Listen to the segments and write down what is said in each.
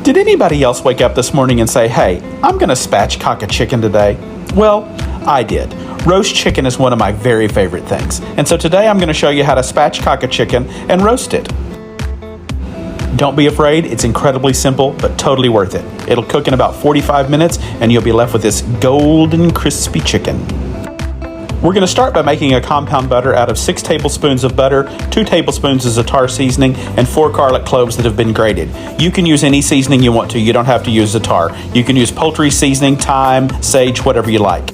Did anybody else wake up this morning and say, hey, I'm going to spatchcock a chicken today? Well, I did. Roast chicken is one of my very favorite things. And so today I'm going to show you how to spatchcock a chicken and roast it. Don't be afraid, it's incredibly simple, but totally worth it. It'll cook in about 45 minutes and you'll be left with this golden crispy chicken. We're going to start by making a compound butter out of 6 tablespoons of butter, 2 tablespoons of za'atar seasoning, and 4 garlic cloves that have been grated. You can use any seasoning you want to. You don't have to use za'atar. You can use poultry seasoning, thyme, sage, whatever you like.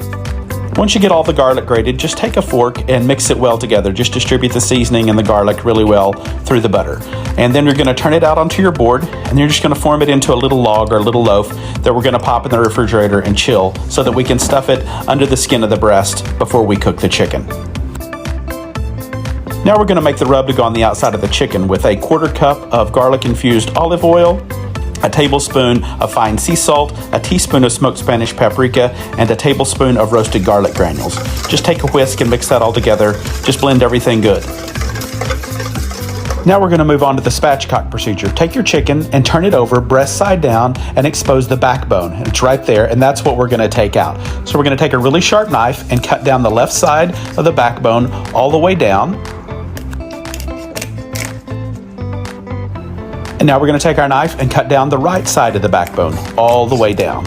Once you get all the garlic grated, just take a fork and mix it well together. Just distribute the seasoning and the garlic really well through the butter. And then you're going to turn it out onto your board, and you're just going to form it into a little log or a little loaf that we're going to pop in the refrigerator and chill so that we can stuff it under the skin of the breast before we cook the chicken. Now we're going to make the rub to go on the outside of the chicken with a 1/4 cup of garlic-infused olive oil, a tablespoon of fine sea salt, a teaspoon of smoked Spanish paprika, and a tablespoon of roasted garlic granules. Just take a whisk and mix that all together. Just blend everything good. Now we're going to move on to the spatchcock procedure. Take your chicken and turn it over breast side down and expose the backbone. It's right there, and that's what we're going to take out. So we're going to take a really sharp knife and cut down the left side of the backbone all the way down. And now we're going to take our knife and cut down the right side of the backbone all the way down.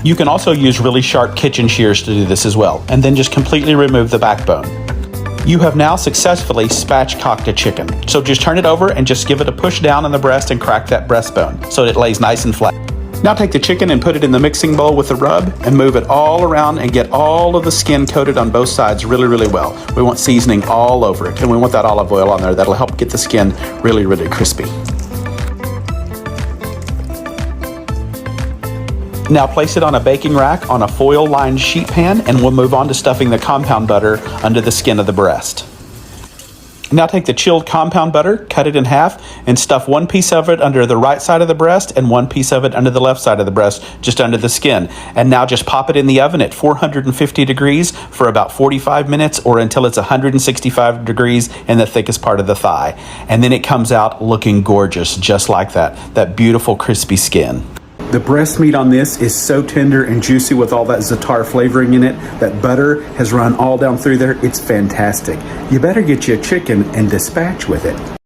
You can also use really sharp kitchen shears to do this as well, and then just completely remove the backbone. You have now successfully spatchcocked a chicken. So just turn it over and just give it a push down on the breast and crack that breastbone so it lays nice and flat. Now take the chicken and put it in the mixing bowl with the rub and move it all around and get all of the skin coated on both sides really well. We want seasoning all over it, and we want that olive oil on there. That'll help get the skin really crispy. Now place it on a baking rack on a foil-lined sheet pan, and we'll move on to stuffing the compound butter under the skin of the breast. Now take the chilled compound butter, cut it in half, and stuff 1 piece of it under the right side of the breast and 1 piece of it under the left side of the breast, just under the skin. And now just pop it in the oven at 450 degrees for about 45 minutes or until it's 165 degrees in the thickest part of the thigh. And then it comes out looking gorgeous, just like that beautiful crispy skin. The breast meat on this is so tender and juicy with all that za'atar flavoring in it. That butter has run all down through there. It's fantastic. You better get you a chicken and dispatch with it.